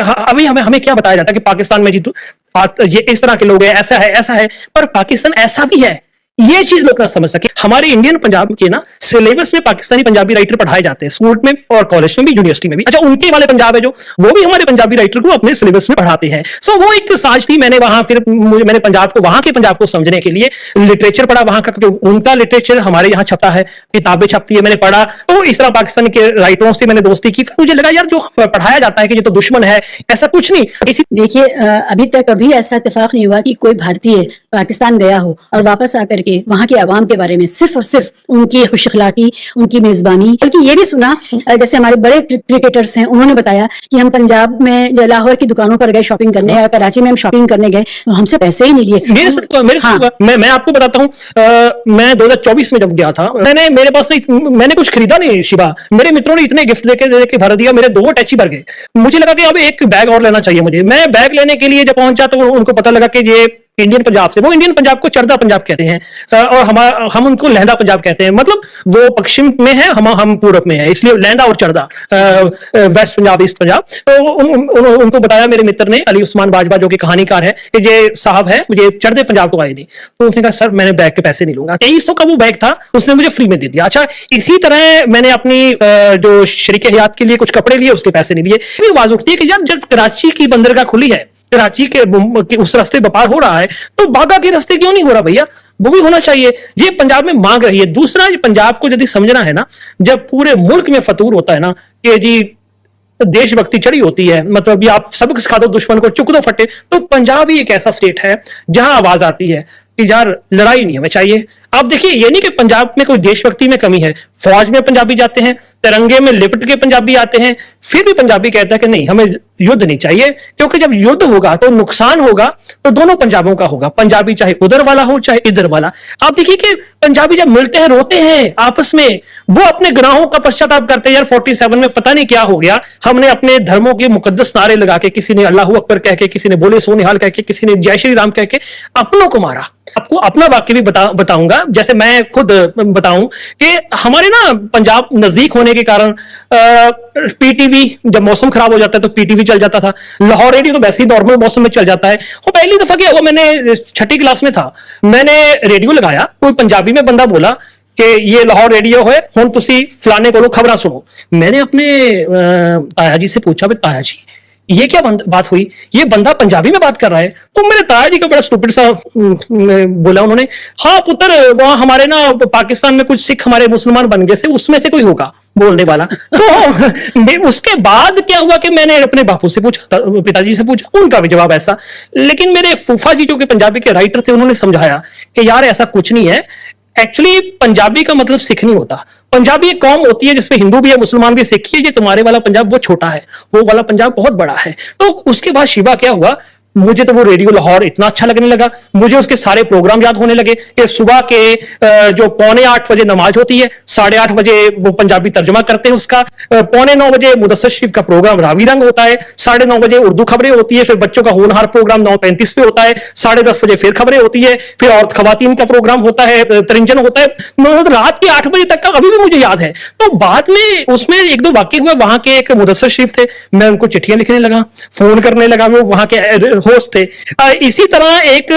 अभी हमें हमें क्या बताया जाता है कि पाकिस्तान में जीतू ये इस तरह के लोग हैं, ऐसा है, पर पाकिस्तान ऐसा भी है, ये चीज लोग ना समझ सके। हमारे इंडियन पंजाब के ना सिलेबस में पाकिस्तानी पंजाबी राइटर पढ़ाए जाते हैं, स्कूल में भी और कॉलेज में भी, यूनिवर्सिटी में भी। अच्छा, उनके वाले पंजाब है जो, वो भी हमारे पंजाबी राइटर को अपने सिलेबस में पढ़ाते हैं। सो वो एक साज थी। मैंने वहां फिर मैंने पंजाब को, वहां के पंजाब को समझने के लिए लिटरेचर पढ़ा वहां का, क्योंकि उनका लिटरेचर हमारे यहाँ छपता है, किताबें छपती है, मैंने पढ़ा। तो इस तरह पाकिस्तान के राइटरों से मैंने दोस्ती की। फिर मुझे लगा यार जो पढ़ाया जाता है कि ये तो दुश्मन है, ऐसा कुछ नहीं। देखिए, अभी तक कभी ऐसा इत्तेफाक नहीं हुआ कि कोई भारतीय पाकिस्तान गया हो और वापस आकर के वहां के अवाम के बारे में सिर्फ और सिर्फ उनकी खुश अखलाकी, उनकी मेजबानी, बल्कि ये भी सुना, जैसे हमारे बड़े क्रिकेटर्स हैं, उन्होंने बताया कि हम पंजाब में लाहौर की दुकानों पर गए शॉपिंग करने, या कराची में हम शॉपिंग करने गए तो हमसे पैसे ही नहीं लिए। मैं आपको बताता हूँ, मैं 2024 में जब गया था, मेरे पास मैंने कुछ खरीदा नहीं शिवा, मेरे मित्रों ने इतने गिफ्ट देके भर दिया, मेरे 2 अटैची भर गए। मुझे लगा कि अब एक बैग और लेना चाहिए मुझे। मैं बैग लेने के लिए जब पहुंचा तो उनको पता लगा कि ये इंडियन पंजाब से, वो इंडियन पंजाब को चरदा पंजाब कहते हैं, और हम उनको लहंदा पंजाब कहते हैं। मतलब वो पश्चिम में है, हम पूरब में है, इसलिए लहंदा और चरदा, वेस्ट पंजाब, ईस्ट पंजाब। तो उनको बताया मेरे मित्र ने, अली उस्मान बाजवा जो कि कहानीकार है, कि ये साहब है, मुझे चरदे पंजाब को आए नहीं। तो उसने कहा सर मैं बैग के पैसे नहीं लूंगा। 2300 का वो बैग था, उसने मुझे फ्री में दे दिया। अच्छा, इसी तरह मैंने अपनी जो शरीक हयात के लिए कुछ कपड़े लिए, उसके पैसे नहीं लिए। आवाज उठती है कि यार जब कराची की बंदरगाह खुली है, कराची के उस रास्ते व्यापार हो रहा है, तो बागा के रास्ते क्यों नहीं हो रहा भैया? वो भी होना चाहिए। ये पंजाब में मांग रही है। दूसरा, पंजाब को यदि समझना है ना, जब पूरे मुल्क में फतूर होता है ना कि जी देशभक्ति चढ़ी होती है, मतलब ये आप सबक सिखा दो दुश्मन को, चुक दो फटे, तो पंजाब ही एक ऐसा स्टेट है जहां आवाज आती है कि यार लड़ाई नहीं हमें चाहिए। आप देखिए, ये नहीं कि पंजाब में कोई देशभक्ति में कमी है, फौज में पंजाबी जाते हैं, तिरंगे में लिपट के पंजाबी आते हैं, फिर भी पंजाबी कहता है कि नहीं हमें युद्ध नहीं चाहिए, क्योंकि जब युद्ध होगा तो नुकसान होगा, तो दोनों पंजाबों का होगा, पंजाबी चाहे उधर वाला हो चाहे इधर वाला। आप देखिए कि पंजाबी जब मिलते हैं रोते हैं आपस में, वो अपने गुनाहों का पश्चाताप करते हैं। यार 47 में पता नहीं क्या हो गया, हमने अपने धर्मों के मुकद्दस नारे लगा के, किसी ने अल्लाह अकबर कह के, किसी ने बोले सो निहाल कह के, किसी ने जय श्री राम कह के अपनों को मारा। आपको अपना वाक्य भी बताऊंगा, जैसे मैं खुद बताऊं कि हमारे ना पंजाब नजदीक होने के कारण पीटीवी, जब मौसम खराब हो जाता है तो पीटीवी चल जाता था, लाहौर रेडियो तो वैसे ही नॉर्मल मौसम में चल जाता है। वो पहली दफा क्या हुआ, मैंने 6ठी क्लास में था, मैंने रेडियो लगाया, कोई पंजाबी में बंदा बोला कि ये लाहौर रेडियो है, हुण तुसी फलाने को खबरां सुनो। मैंने अपने ताया जी से पूछा, ताया जी ये क्या बात हुई, ये बंदा पंजाबी में बात कर रहा है? तो मेरे ताया जी का बड़ा स्टूपिड सा बोला उन्होंने, हाँ पुत्र, वहां हमारे ना पाकिस्तान में कुछ सिख हमारे मुसलमान बन गए थे, उसमें से कोई होगा बोलने वाला। तो उसके बाद क्या हुआ कि मैंने अपने बापू से पूछा, पिताजी से पूछा, उनका भी जवाब ऐसा। लेकिन मेरे फूफा जी जो कि पंजाबी के राइटर थे, उन्होंने समझाया कि यार ऐसा कुछ नहीं है, एक्चुअली पंजाबी का मतलब सिख नहीं होता। पंजाबी एक कौम होती है जिसमें हिंदू भी है, मुसलमान भी, सिख है। ये तुम्हारे वाला पंजाब वो छोटा है, वो वाला पंजाब बहुत बड़ा है। तो उसके बाद शिवा क्या हुआ, मुझे तो वो रेडियो लाहौर इतना अच्छा लगने लगा, मुझे उसके सारे प्रोग्राम याद होने लगे कि सुबह के जो 7:45 बजे नमाज होती है, 8:30 बजे वो पंजाबी तर्जमा करते हैं उसका, 8:45 बजे मुदस्सर शरीफ का प्रोग्राम रावी रंग होता है, 9:30 बजे उर्दू खबरें होती है, फिर बच्चों का होनहार प्रोग्राम 9:35 पे होता है, 10:30 बजे फिर खबरें होती है, फिर औरत खवातीन का प्रोग्राम होता है, तरिंजन होता है, रात के 8 बजे तक का अभी भी मुझे याद है। तो बाद में उसमें 1-2 वाक्य हुआ, वहां के एक मुदस्सर शरीफ थे, मैं उनको चिट्ठियां लिखने लगा, फोन करने लगा, वो वहां के होस्ट थे। इसी तरह एक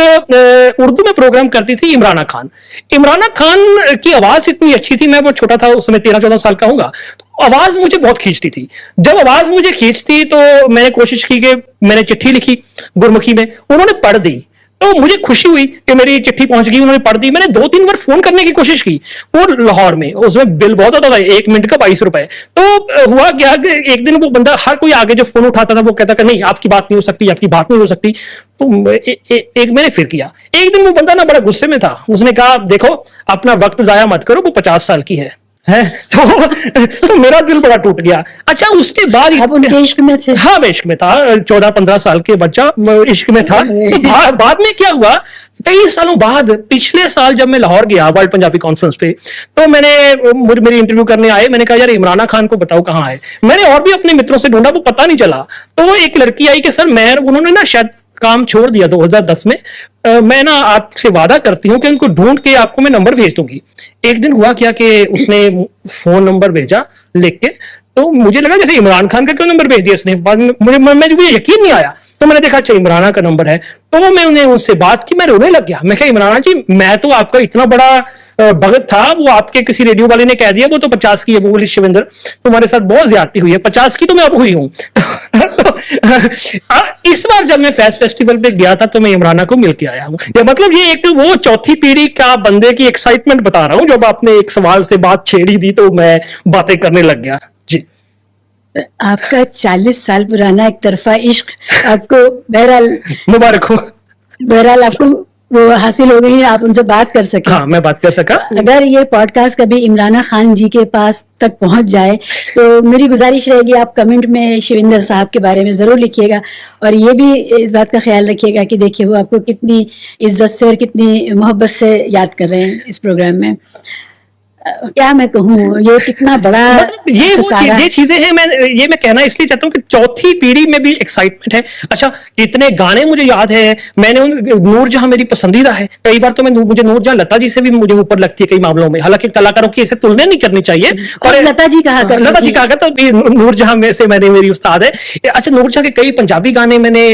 उर्दू में प्रोग्राम करती थी इमराना खान। इमराना खान की आवाज इतनी अच्छी थी, मैं वो छोटा था उस समय, 13-14 साल का होगा, तो आवाज मुझे बहुत खींचती थी। जब आवाज मुझे खींचती तो मैंने कोशिश की कि मैंने चिट्ठी लिखी गुरमुखी में, उन्होंने पढ़ दी, तो मुझे खुशी हुई कि मेरी चिट्ठी पहुंच गई, उन्होंने पढ़ दी। मैंने 2-3 बार फोन करने की कोशिश की, वो लाहौर में, उसमें बिल बहुत होता था, 1 मिनट का 22 रुपए। तो हुआ क्या कि एक दिन वो बंदा, हर कोई आगे जो फोन उठाता था वो कहता था नहीं आपकी बात नहीं हो सकती, आपकी बात नहीं हो सकती। तो एक मैंने फिर किया। एक दिन वो बंदा ना बड़ा गुस्से में था, उसने कहा देखो अपना वक्त जाया मत करो, वो 50 साल की है। तो मेरा दिल बड़ा टूट गया। अच्छा, उसके बाद आप उनके इश्क में थे? हाँ, मैं इश्क में था, 14-15 साल के बच्चा इश्क में था। तो बाद में क्या हुआ, 23 सालों बाद, पिछले साल जब मैं लाहौर गया वर्ल्ड पंजाबी कॉन्फ्रेंस पे, तो मेरी इंटरव्यू करने आए, मैंने कहा यार इमराना खान को बताओ कहाँ है। मैंने और भी अपने मित्रों से ढूंढा, वो पता नहीं चला। तो वो एक लड़की आई कि सर उन्होंने ना शायद काम छोड़ दिया 2010 में, मैं ना आपसे वादा करती हूँ कि उनको ढूंढ के आपको मैं नंबर भेज दूंगी। एक दिन हुआ क्या कि उसने फोन नंबर भेजा लिख के, तो मुझे लगा जैसे इमरान खान का क्यों नंबर भेज दिया इसने, बाद में मुझे यकीन नहीं आया। तो मैंने देखा अच्छा इमराना का नंबर है, तो मैंने उनसे बात की, मैं रोने लग गया। मैं कहा इमराना जी, मैं तो आपका इतना बड़ा भगत था, वो आपके किसी रेडियो वाले ने कह दिया वो तो 50 की है। वो बोली शिवेंद्र तुम्हारे साथ बहुत ज्यादती हुई है, 50 की तो मैं अब हुई हूं। इस बार जब मैं फैज फेस्टिवल पे गया था तो मैं इमराना को मिल के आया हूं। या मतलब ये एक वो चौथी पीढ़ी का बंदे की एक्साइटमेंट बता रहा हूं। जब आपने एक सवाल से बात छेड़ी दी तो मैं बातें करने लग गया जी। आपका 40 साल पुराना एक तरफा इश्क आपको मुबारक हो। बहरहाल आपको वो हासिल हो गई है, आप उनसे बात कर सके। हाँ, मैं बात कर सका। अगर ये पॉडकास्ट कभी इमराना खान जी के पास तक पहुंच जाए तो मेरी गुजारिश रहेगी आप कमेंट में शिवेंद्र साहब के बारे में जरूर लिखिएगा, और ये भी इस बात का ख्याल रखिएगा कि देखिए वो आपको कितनी इज्जत से और कितनी मोहब्बत से याद कर रहे हैं इस प्रोग्राम में। क्या मैं कहूँ, ये कितना बड़ा मतलब ये चीजें हैं। मैं कहना इसलिए चाहता हूँ कि चौथी पीढ़ी में भी एक्साइटमेंट है। अच्छा, कितने गाने मुझे याद है, मैंने नूरजहां मेरी पसंदीदा है। कई बार तो मुझे नूरजहां लता जी से भी मुझे ऊपर लगती है कई मामलों में, हालांकि कलाकारों की ऐसे तुलना नहीं करनी चाहिए। और लता जी कहा तो नूरजहां में से मेरी उस्ताद है। अच्छा, नूरजहां के कई पंजाबी गाने मैंने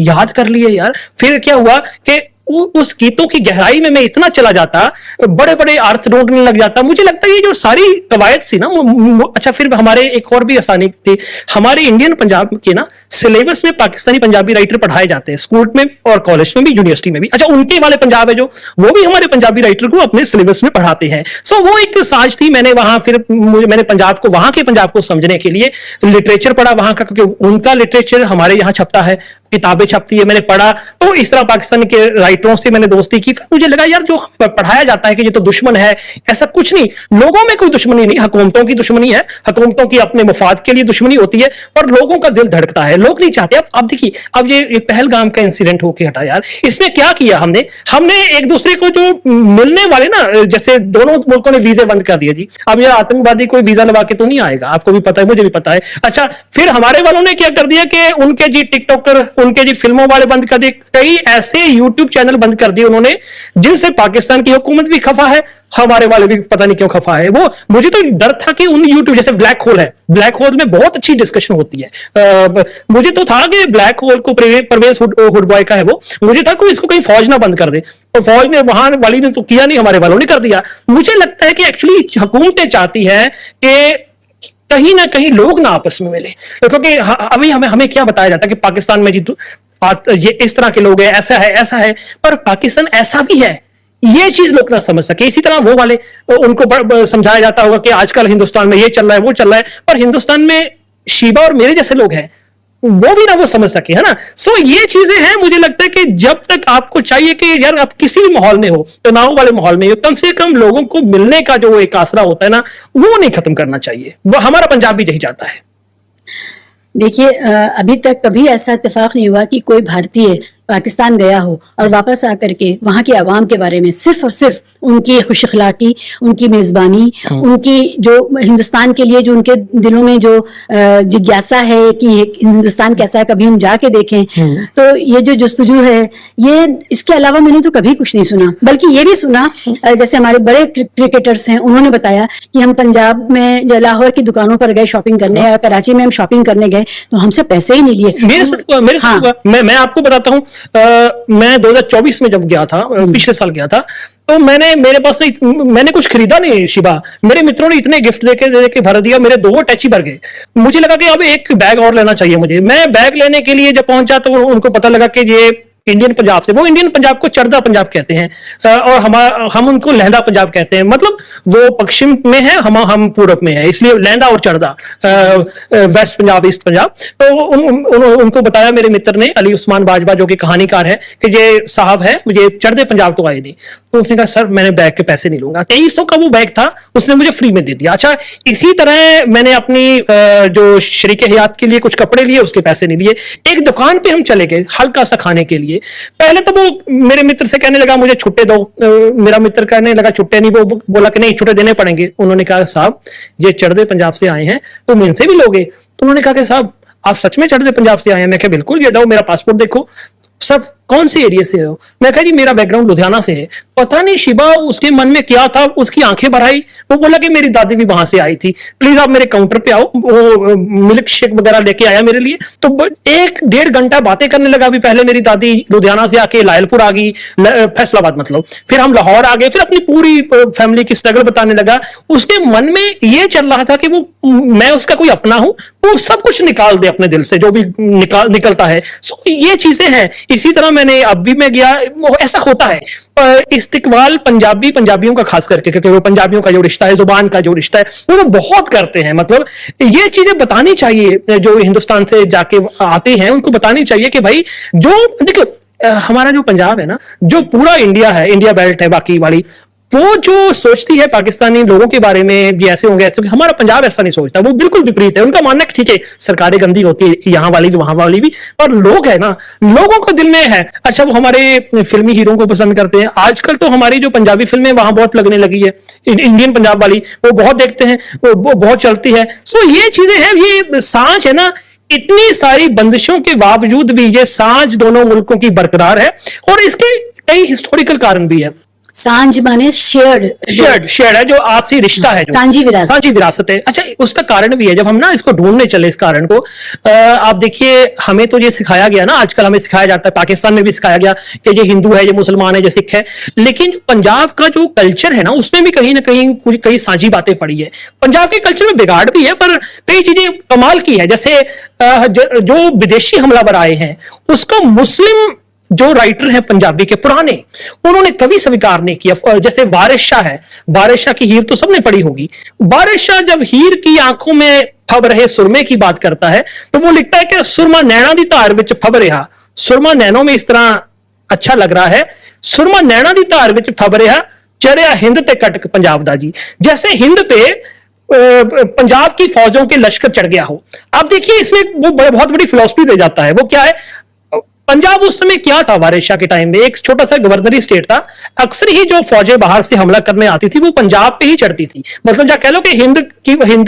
याद कर लिए यार। फिर क्या हुआ कि उस गीतों की गहराई में मैं इतना चला जाता, बड़े बड़े अर्थ ढूंढने लग जाता। मुझे लगता है ये जो सारी कवायद थी ना, अच्छा फिर हमारे एक और भी आसानी थी, हमारे इंडियन पंजाब के ना सिलेबस में पाकिस्तानी पंजाबी राइटर पढ़ाए जाते हैं, स्कूल में भी और कॉलेज में भी, यूनिवर्सिटी में भी। अच्छा, उनके वाले पंजाब है जो, वो भी हमारे पंजाबी राइटर को अपने सिलेबस में पढ़ाते हैं। सो वो एक साज थी। मैंने वहां फिर मैंने पंजाब को, वहां के पंजाब को समझने के लिए लिटरेचर पढ़ा वहां का, क्योंकि उनका लिटरेचर हमारे यहाँ छपता है, किताबें छपती है, मैंने पढ़ा। तो इस तरह पाकिस्तानी के राइटरों से मैंने दोस्ती की। फिर मुझे लगा यार जो पढ़ाया जाता है कि ये तो दुश्मन है, ऐसा कुछ नहीं। लोगों में कोई दुश्मनी नहीं, हुकूमतों की दुश्मनी है, हुकूमतों की अपने मफाद के लिए दुश्मनी होती है, पर लोगों का दिल धड़कता है, लोग नहीं चाहते। अब देखिए, अब ये पहलगाम का इंसिडेंट होके हटा यार, इसमें क्या किया हमने एक दूसरे को जो मिलने वाले ना, जैसे दोनों मुल्कों ने वीजे बंद कर दिए जी। अब ये आतंकवादी कोई वीजा लगा के तो नहीं आएगा, आपको भी पता है, मुझे भी पता है। अच्छा, फिर हमारे वालों ने क्या कर दिया कि उनके जी टिकटॉकर, उनके जी फिल्मों वाले बंद कर दिए, कई ऐसे यूट्यूब चैनल बंद कर दिए उन्होंने जिनसे पाकिस्तान की हुकूमत भी खफा है, हमारे वाले भी पता नहीं क्यों खफा है। वो मुझे तो डर था कि उन यूट्यूब, जैसे ब्लैक होल है, ब्लैक होल में बहुत अच्छी डिस्कशन होती है। मुझे तो था कि ब्लैक होल को परवेज हुड बॉय का है वो, मुझे था कोई इसको कहीं फौज ना बंद कर दे, और फौज ने वहां वाली ने तो किया नहीं, हमारे वालों ने कर दिया। मुझे लगता है कि एक्चुअली हुकूमतें चाहती है कि कहीं ना कहीं लोग ना आपस में मिले, क्योंकि अभी हमें क्या बताया जाता है कि पाकिस्तान में जी ये इस तरह के लोग हैं, ऐसा है, पर पाकिस्तान ऐसा भी है, ये चीज लोग ना समझ सके। इसी तरह वो वाले उनको समझाया जाता होगा कि आजकल हिंदुस्तान में ये चल रहा है, वो चल रहा है, पर हिंदुस्तान में शीबा और मेरे जैसे लोग हैं, वो भी ना वो समझ सके, है ना। सो ये चीजें हैं। मुझे लगता है कि जब तक आपको चाहिए कि यार आप किसी भी माहौल में हो, तनाव वाले माहौल में हो, कम से कम लोगों को मिलने का जो एक आसरा होता है ना, वो नहीं खत्म करना चाहिए। वो हमारा पंजाब भी यही चाहता है। देखिए, अभी तक कभी ऐसा इत्तेफाक नहीं हुआ कि कोई भारतीय पाकिस्तान गया हो और वापस आकर के वहाँ के अवाम के बारे में सिर्फ और सिर्फ उनकी खुश अखलाकी, उनकी मेज़बानी, उनकी जो हिंदुस्तान के लिए जो उनके दिलों में जो जिज्ञासा है कि हिंदुस्तान कैसा है, कभी हम जाके देखें। तो ये जो जुस्तजू है, ये इसके अलावा मैंने तो कभी कुछ नहीं सुना। बल्कि ये भी सुना, जैसे हमारे बड़े क्रिकेटर्स हैं, उन्होंने बताया कि हम पंजाब में लाहौर की दुकानों पर गए शॉपिंग करने, या कराची में हम शॉपिंग करने गए तो हमसे पैसे ही नहीं लिए। मेरे साथ मैं आपको बताता हूँ, मैं 2024 में जब गया था, पिछले साल गया था, तो मेरे पास मैंने कुछ खरीदा नहीं शिबा। मेरे मित्रों ने इतने गिफ्ट देके भर दिया, मेरे 2 अटैची भर गए। मुझे लगा कि अब एक बैग और लेना चाहिए मुझे। मैं बैग लेने के लिए जब पहुंचा तो उनको पता लगा कि ये इंडियन पंजाब से, वो इंडियन पंजाब को चरदा पंजाब कहते हैं, और हम उनको लहंदा पंजाब कहते हैं। मतलब वो पश्चिम में है, हम पूरब में है, इसलिए लहंदा और चरदा, वेस्ट पंजाब, ईस्ट पंजाब। तो उनको बताया मेरे मित्र ने, अली उस्मान बाजवा, जो कि कहानीकार है, कि ये साहब है, मुझे चरदे पंजाब तो आए नहीं। तो उसने कहा सर मैंने बैग के पैसे नहीं लूंगा। 2300 का वो बैग था, उसने मुझे फ्री में दे दिया। अच्छा, इसी तरह मैंने अपनी जो शरीके हयात के लिए कुछ कपड़े लिए, उसके पैसे नहीं लिए। एक दुकान पे हम चले गए हल्का सा खाने के लिए। पहले तो वो मेरे मित्र से कहने लगा मुझे छुट्टे दो, मेरा मित्र कहने लगा छुट्टे नहीं, वो बोला कि नहीं छुट्टे देने पड़ेंगे। उन्होंने कहा साहब ये चढ़दे पंजाब से आए हैं, तुम इनसे भी लोगे? तो उन्होंने कहा कि साहब आप सच में चढ़दे पंजाब से आए हैं? मैं कहा बिल्कुल, ये दो मेरा पासपोर्ट देखो। सब कौन से एरिया से हो? मैं कहा जी मेरा बैकग्राउंड लुधियाना से है। पता नहीं शिबा उसके मन में क्या था, उसकी आंखें भर आई। वो बोला कि मेरी दादी भी वहां से आई थी, प्लीज आप मेरे काउंटर पे आओ। वो मिल्क शेक वगैरह लेके आया मेरे लिए। तो 1-1.5 घंटा बातें करने लगा। अभी पहले मेरी दादी लुधियाना से आके लायलपुर आ गई, फैसलाबाद मतलब, फिर हम लाहौर आ गए, फिर अपनी पूरी फैमिली की स्ट्रगल बताने लगा। उसके मन में ये चल रहा था कि वो मैं उसका कोई अपना हूं, वो सब कुछ निकाल दे अपने दिल से जो भी निकलता है। सो ये चीजें हैं। इसी तरह मैंने अब भी मैं गया, ऐसा होता है इस्तिकबाल पंजाबियों का खास करके, क्योंकि वो पंजाबियों का जो रिश्ता है, जुबान का जो रिश्ता है, वो बहुत करते हैं। मतलब ये चीजें बतानी चाहिए, जो हिंदुस्तान से जाके आते हैं उनको बतानी चाहिए कि भाई जो देखो हमारा जो पंजाब है ना, जो पूरा इंडिया है, इंडिया बेल्ट है बाकी वाली, वो जो सोचती है पाकिस्तानी लोगों के बारे में भी ऐसे होंगे ऐसे होंगे, हमारा पंजाब ऐसा नहीं सोचता। वो बिल्कुल विपरीत है। उनका मानना है ठीक है सरकारें गंदी होती है, यहाँ वाली भी वहां वाली भी, पर लोग है ना, लोगों को दिल में है। अच्छा वो हमारे फिल्मी हीरो को पसंद करते हैं। आजकल तो हमारी जो पंजाबी फिल्में वहां बहुत लगने लगी है, इंडियन पंजाब वाली, वो बहुत देखते हैं, वो बहुत चलती है। सो ये चीजें हैं, ये सांझ है ना, इतनी सारी बंदिशों के बावजूद भी ये सांझ दोनों मुल्कों की बरकरार है। और इसके कई हिस्टोरिकल कारण भी है। सांझ माने शेयर्ड है, जो आपसी रिश्ता है, साझी विरासत है। अच्छा उसका कारण भी है। जब हम ना इसको ढूंढने चले इस कारण को, आप देखिए हमें तो ये सिखाया गया ना, आजकल हमें सिखाया जाता है, पाकिस्तान में भी सिखाया गया कि ये हिंदू है, ये मुसलमान है, ये सिख है। लेकिन जो पंजाब का जो कल्चर है ना, उसमें भी कहीं ना कहीं कुछ कई साझी बातें पड़ी है। पंजाब के कल्चर में बिगाड़ भी है, पर कई चीजें कमाल की है। जैसे जो विदेशी हमलावर आए हैं, उसको मुस्लिम जो राइटर हैं पंजाबी के पुराने, उन्होंने कभी स्वीकार नहीं किया। जैसे वारिस शाह है, वारिस शाह की हीर तो सबने पढ़ी होगी। वारिस शाह जब हीर की आंखों में फब रहे सुरमे की बात करता है, तो वो लिखता है कि सुरमा नैना दी धार विच फब रहा। सुरमा नैनों में इस तरह अच्छा लग रहा है, सुरमा नैना दी धार विच फब रहा, चढ़िया हिंद ते कटक पंजाब दा जी। जैसे हिंद पे पंजाब की फौजों के लश्कर चढ़ गया हो। आप देखिए इसमें वो बहुत बड़ी फिलॉसफी दे जाता है। वो क्या है, पंजाब उस समय क्या था, वारिस शाह के टाइम में एक छोटा सा गवर्नरी स्टेट था। अक्सर ही जो फौजें बाहर से हमला करने आती थी वो पंजाब पे ही चढ़ती थी। मतलब क्या कह लो कि हिंद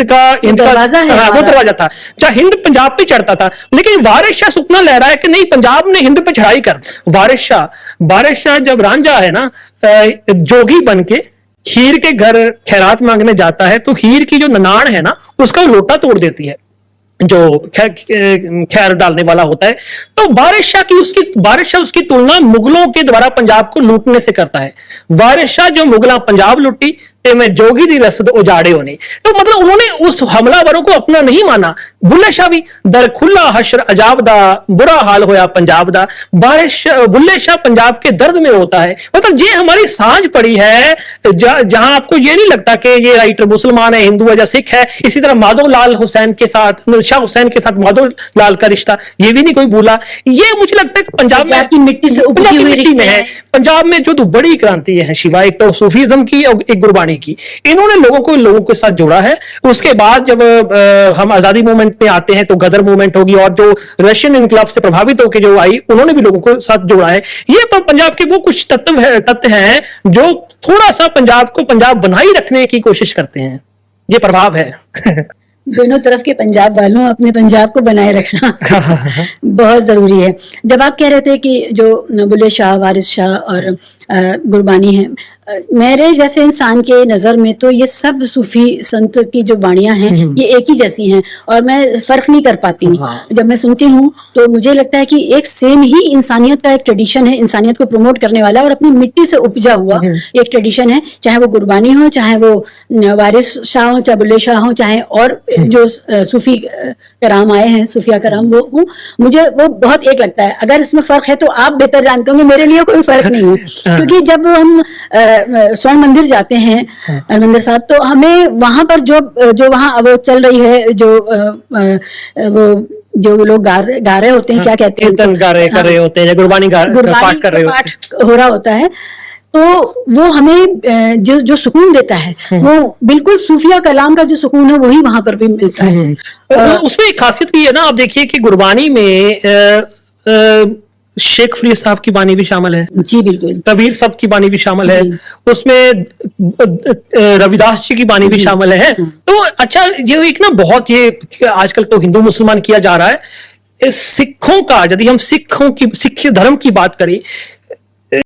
का दरवाजा है, वो दरवाजा था, चाहे हिंद पंजाब पे चढ़ता था। लेकिन वारिस शाह सपना ले रहा है कि नहीं, पंजाब ने हिंद पे चढ़ाई कर। वारिस शाह जब रांझा है ना जोगी बन के हीर के घर खैरात मांगने जाता है, तो हीर की जो ननाण है ना, उसका लोटा तोड़ देती है, जो खैर डालने वाला होता है। तो वारिस शाह उसकी तुलना मुगलों के द्वारा पंजाब को लूटने से करता है। वारिस शाह जो मुगला पंजाब लुटी ते मैं जोगी दी रसद उजाड़े होने। तो मतलब उन्होंने उस हमलावरों को अपना नहीं माना। बुल्ले शाह भी दर खुला हशर अजाब दा, बुरा हाल होया पंजाब दा। बुल्ले शाह पंजाब के दर्द में होता है। मतलब ये हमारी सांझ पड़ी है, जहां आपको ये नहीं लगता कि ये राइटर मुसलमान है, हिंदू है या सिख है। इसी तरह माधव लाल हुसैन के साथ, शाह हुसैन के साथ माधव लाल का रिश्ता, ये भी नहीं कोई भूला। ये मुझे लगता है कि पंजाब की मिट्टी से उभरी हुई मिट्टी में है। पंजाब में जो तो बड़ी क्रांति है शिवा, एक तो सूफीज्म की और एक गुरबानी की, इन्होंने लोगों के साथ जोड़ा है। उसके बाद जब हम आजादी मूवमेंट में आते हैं तो गदर मूवमेंट होगी, और जो रशियन इनकलाब से प्रभावित होकर जो आई, उन्होंने भी लोगों को साथ जोड़ा है। ये पंजाब के वो कुछ तत्व हैं जो थोड़ा सा पंजाब को पंजाब बनाए रखने की कोशिश करते हैं। ये प्रभाव है। दोनों तरफ के पंजाब वालों अपने पंजाब को बनाए रखना बहुत जरूरी है। जब आप कह रहे थे कि जो बुल्ले शाह, वारिस शाह और गुरबानी है, मेरे जैसे इंसान के नज़र में तो ये सब सूफी संत की जो बाणियां हैं ये एक ही जैसी हैं, और मैं फर्क नहीं कर पाती हूँ। जब मैं सुनती हूँ तो मुझे लगता है कि एक सेम ही इंसानियत का एक ट्रेडिशन है, इंसानियत को प्रमोट करने वाला और अपनी मिट्टी से उपजा हुआ एक ट्रेडिशन है। चाहे वो गुरबानी हो, चाहे वो वारिस शाह हो, चाहे बुल्ले शाह हो, चाहे और जो सूफी कराम आए हैं, सूफिया कराम, वो मुझे वो बहुत एक लगता है। अगर इसमें फर्क है तो आप बेहतर जानते होंगे, मेरे लिए कोई फर्क नहीं है। क्योंकि जब हम स्वर्ण मंदिर जाते हैं हरमंदिर साहब, तो हमें वहां पर जो वहां वो चल रही है, जो लोग गा रहे होते हैं, क्या कहते हैं, कीर्तन गा रहे होते हैं, गुरबानी पाठ कर रहे होते हैं, हो रहा होता है, तो वो हमें जो सुकून देता है वो बिल्कुल सूफिया कलाम का जो सुकून है वही वहां पर भी मिलता है। उसमें एक खासियत भी है ना, आप देखिए कि गुरबानी में शेख फरीद साहब की बानी भी शामिल है। जी बिल्कुल। कबीर साहब की बानी भी शामिल है, उसमें रविदास जी की बानी भी शामिल है। तो अच्छा, ये एक ना बहुत, ये आजकल तो हिंदू मुसलमान किया जा रहा है, सिखों का, यदि हम सिख धर्म की बात करें,